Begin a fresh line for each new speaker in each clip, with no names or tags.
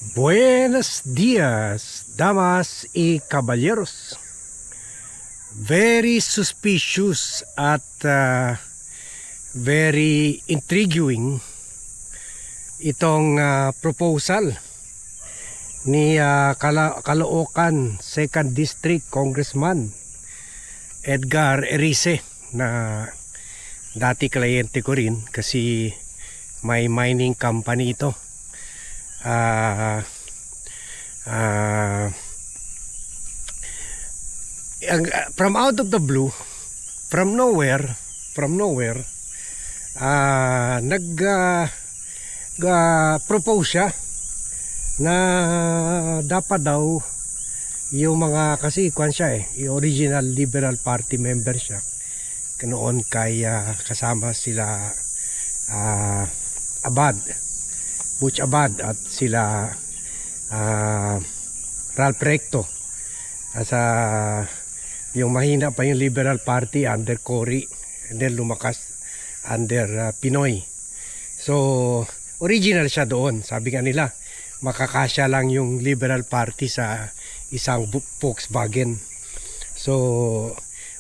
Buenos dias, damas y caballeros. Very suspicious at very intriguing itong proposal ni Caloocan 2nd District Congressman Edgar Erice, na dati kliyente ko rin kasi may mining company ito. From out of the blue, from nowhere, propose siya na dapat daw yung mga, kasi kwan siya yung original Liberal Party member siya noon, kay kasama sila Butch Abad at sila Ralph Recto, sa yung mahina pa yung Liberal Party under Cory, and then lumakas under Pinoy. So original siya doon. Sabi nga nila makakasya lang yung Liberal Party sa isang Volkswagen. So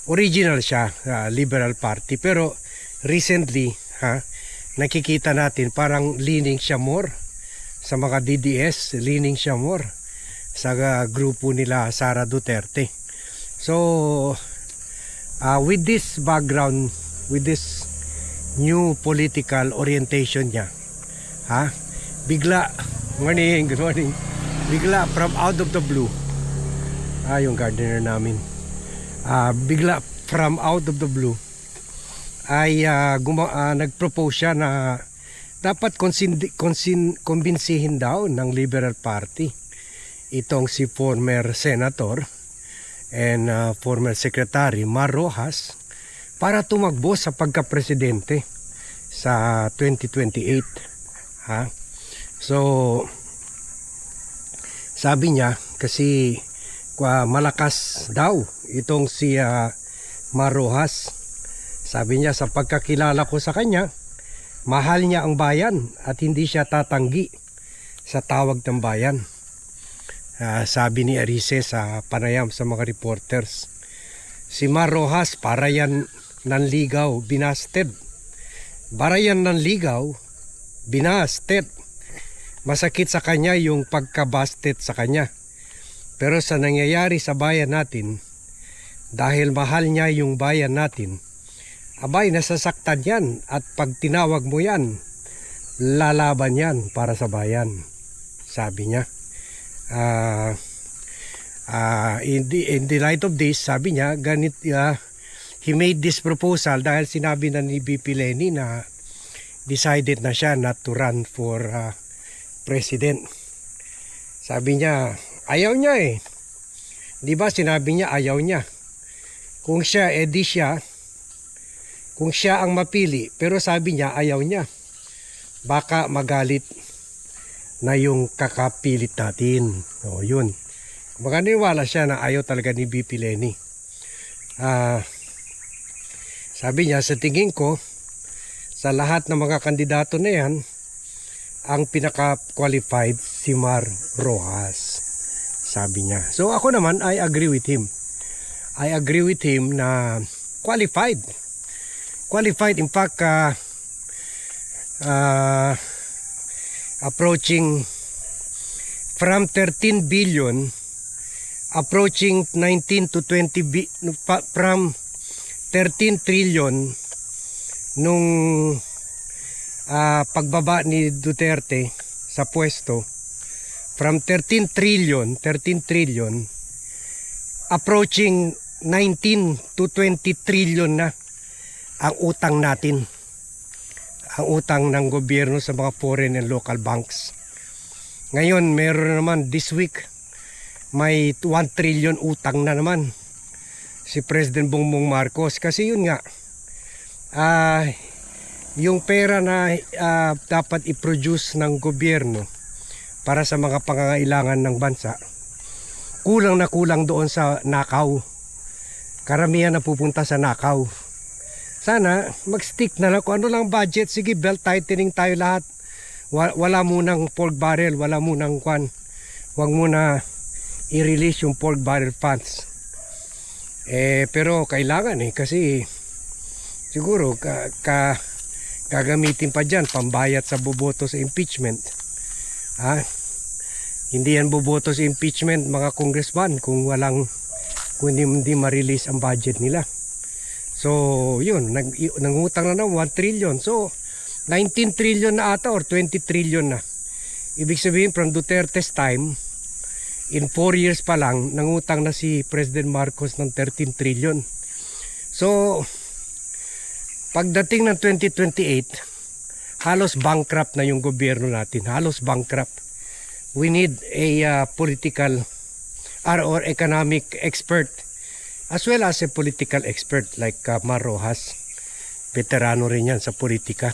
original siya, Liberal Party, pero recently nakikita natin parang leaning siya more sa mga DDS, leaning siya more sa grupo nila Sara Duterte. So with this background, with this new political orientation niya, bigla, good morning, bigla from out of the blue, yung gardener namin, bigla from out of the blue ay nagpropose siya na dapat kumbinsihin daw ng Liberal Party itong si former senator and former secretary Mar Rojas para tumakbo sa pagka-presidente sa 2028. So sabi niya kasi malakas daw itong si Mar Rojas. Sabi niya, sa pagkakilala ko sa kanya, mahal niya ang bayan at hindi siya tatanggi sa tawag ng bayan. Sabi ni Erice sa panayam sa mga reporters. Si Mar Rojas, para yan nanligaw, binasted. Para yan nanligaw, binasted. Masakit sa kanya yung pagkabasted sa kanya. Pero sa nangyayari sa bayan natin, dahil mahal niya yung bayan natin, abay, nasasaktan yan, at pag tinawag mo yan, lalaban yan para sa bayan, sabi niya. In the light of this, sabi niya, he made this proposal dahil sinabi na ni BP Leni na decided na siya not to run for president. Sabi niya, ayaw niya di ba sinabi niya ayaw niya. Kung siya, edi siya. Kung siya ang mapili, pero sabi niya ayaw niya, baka magalit na yung kakapilit natin. O yun, makaniwala siya na ayaw talaga ni BP Leni. Sabi niya, sa tingin ko, sa lahat ng mga kandidato na yan, ang pinaka-qualified si Mar Rojas, sabi niya. So ako naman, I agree with him. I agree with him na qualified. In fact, approaching from 13 billion, approaching 19 to 20 from 13 trillion nung pagbaba ni Duterte sa pwesto, from 13 trillion approaching 19 to 20 trillion na ang utang natin, ang utang ng gobyerno sa mga foreign and local banks. Ngayon meron naman this week, may 1 trillion utang na naman si President Bongbong Marcos. Kasi yun nga, yung pera na dapat i-produce ng gobyerno para sa mga pangangailangan ng bansa, kulang na kulang doon sa nakaw. Karamihan na pupunta sa nakaw. Sana mag-stick na lang kung ano lang budget. Sige, belt tightening tayo lahat. wala munang pork barrel, wala munang kwan. Huwag muna i-release yung pork barrel funds. Pero kailangan kasi siguro gagamitin pa dyan pambayad sa boboto sa impeachment. Hindi yan boboto sa impeachment mga congressman kung hindi ma-release ang budget nila. So yun, nangutang na 1 trillion. So 19 trillion na ata or 20 trillion na. Ibig sabihin from Duterte's time, in 4 years pa lang, nangutang na si President Marcos ng 13 trillion. So, pagdating ng 2028, halos bankrupt na yung gobyerno natin. Halos bankrupt. We need a political or economic expert as well as a political expert like Mar Rojas. Veterano rin yan sa politika.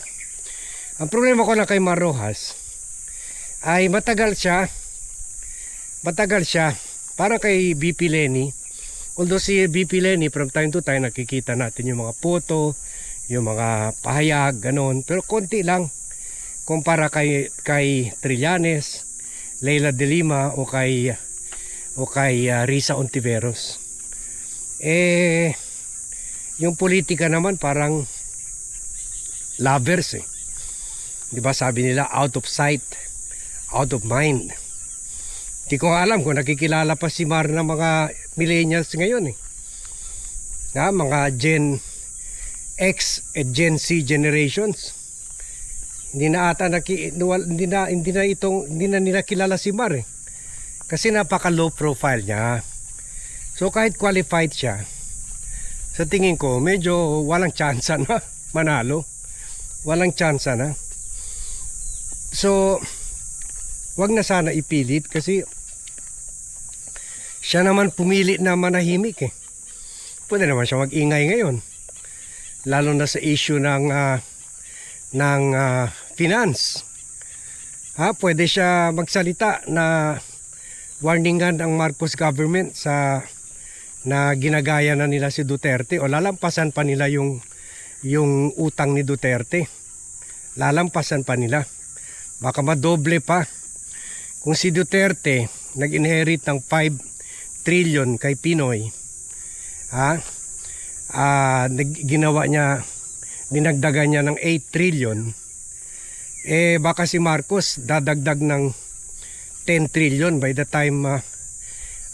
Ang problema ko lang kay Mar Rojas ay matagal siya para kay BP Lenny. Although si BP Lenny from time to time nakikita natin yung mga photo, yung mga pahayag, ganon, pero konti lang kumpara kay Trillanes, Leila de Lima o kay Risa Ontiveros. Yung politika naman parang lovers 'di ba, sabi nila out of sight, out of mind. Di ko alam kung nakikilala pa si Mar ng mga millennials ngayon mga Gen X at Gen Z generations. Hindi na nila kilala si Mar kasi napaka low profile niya. So kahit qualified siya, sa tingin ko medyo walang tsansa na manalo. Walang tsansa na. So wag na sana ipilit kasi siya naman pumili na manahimik Pwede naman siya mag-ingay ngayon. Lalo na sa issue ng finance. Pwede siya magsalita na warningan ang Marcos government na ginagaya na nila si Duterte o lalampasan pa nila yung utang ni Duterte. Lalampasan pa nila. Baka madoble pa. Kung si Duterte nag-inherit ng 5 trillion kay Pinoy, ginawa niya, dinagdagan niya ng 8 trillion, baka si Marcos dadagdag ng 10 trillion by the time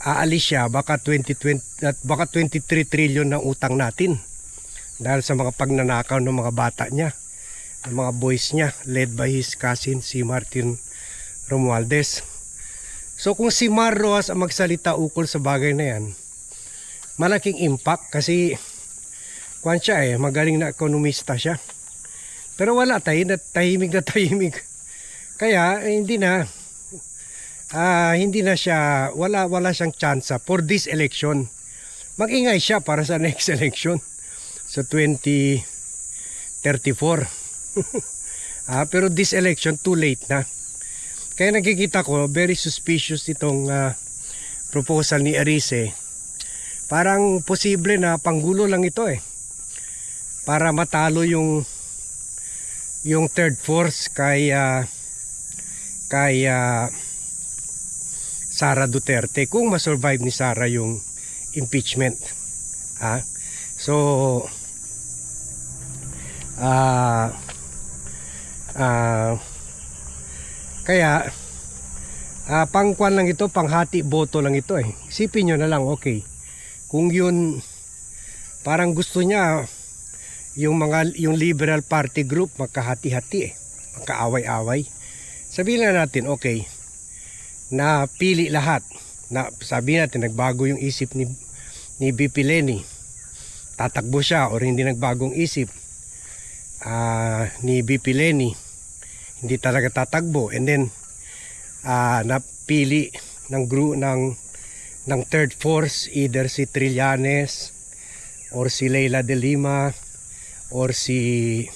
aalis siya, baka 23 trillion ng utang natin dahil sa mga pagnanakaw ng mga bata niya, ng mga boys niya, led by his cousin si Martin Romualdez. So kung si Mar Rojas ang magsalita ukol sa bagay na yan, malaking impact kasi kwan siya magaling na ekonomista siya. Pero wala tahimik na tahimik. Kaya hindi na siya, wala siyang chance for this election. Mag-ingay siya para sa next election sa 2034. Pero this election too late na. Kaya nakikita ko very suspicious itong proposal ni Erice. Parang posible na panggulo lang ito para matalo yung third force kay Sara Duterte, kung ma-survive ni Sara yung impeachment. So kaya pangkwan lang ito, panghati boto lang ito Isipin nyo na lang, okay, kung yun parang gusto niya yung Liberal Party group magkahati-hati magkaaway-away. Sabihin na natin, okay, na pili lahat, na sabihin natin nagbago yung isip ni BP Lenny, tatakbo siya, or hindi nagbagong isip ni BP Lenny, hindi talaga tatakbo, and then napili ng group ng third force, either si Trillanes or si Leila de Lima or si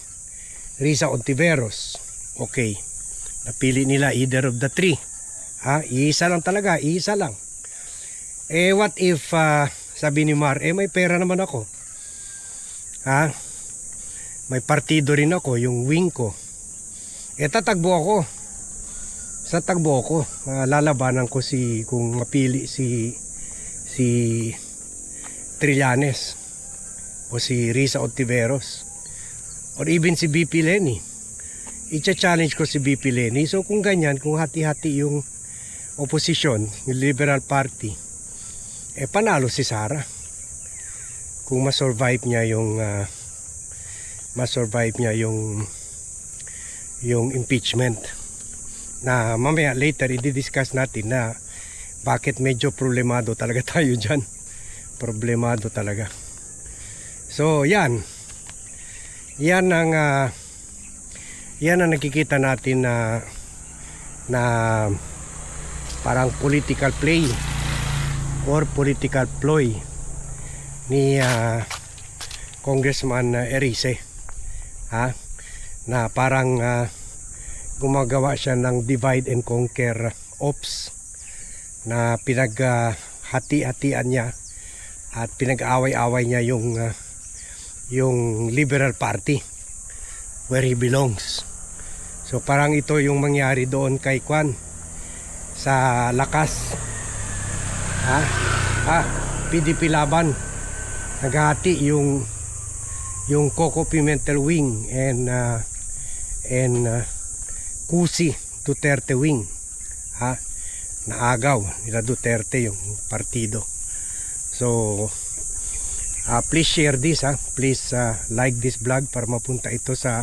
Risa Ontiveros. Okay, napili nila either of the three. Iisa lang talaga, iisa lang. What if sabi ni Mar, may pera naman ako, may partido rin ako, yung wing ko, tatakbo ako. sa tagbo ko. Lalabanan ko kung mapili si Trillanes o si Risa Ontiveros or even si BP Leni. I-challenge ko si BP Leni. So kung ganyan, kung hati-hati yung opposition, yung Liberal Party, panalo si Sara. Kung ma-survive niya yung impeachment na mamaya later i-discuss natin na bakit medyo problemado talaga tayo dyan. Problemado talaga. So yan ang nakikita natin na parang political play or political ploy ni Congressman Erice, na parang gumagawa siya ng divide and conquer ops na pinaghati-hatian niya at pinag-away-away niya yung Liberal Party where he belongs. So parang ito yung mangyari doon kay Kwan sa Lakas, PDP Laban. Naghati yung Coco Pimentel wing and Kusi Duterte wing, naagaw nila Duterte yung partido. So please share this, please like this vlog para mapunta ito sa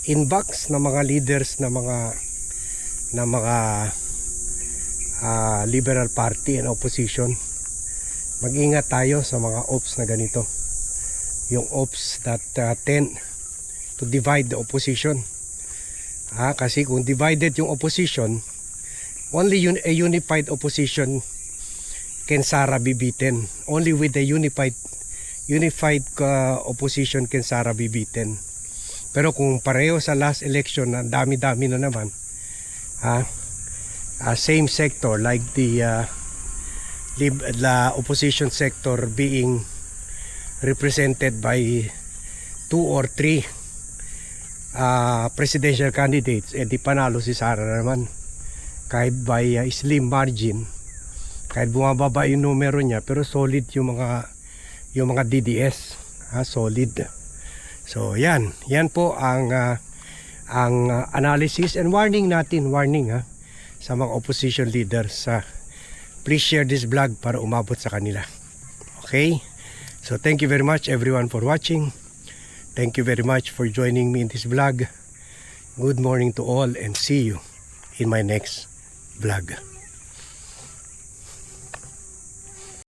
inbox ng mga leaders na mga Liberal Party and opposition. Mag-ingat tayo sa mga ops na ganito, yung ops that tend to divide the opposition. Kasi kung divided yung opposition, only a unified opposition can Sara be beaten. Only with a unified opposition can Sara be beaten. Pero kung pareho sa last election na dami-dami na naman, same sector like the opposition sector being represented by 2 or 3 presidential candidates, di panalo si Sara naman kahit by slim margin, kahit bumababa yung numero niya, pero solid yung mga DDS, solid. So yan po ang analysis and warning natin, sa mga opposition leaders. Please share this vlog para umabot sa kanila. Okay? So thank you very much everyone for watching. Thank you very much for joining me in this vlog. Good morning to all and see you in my next vlog.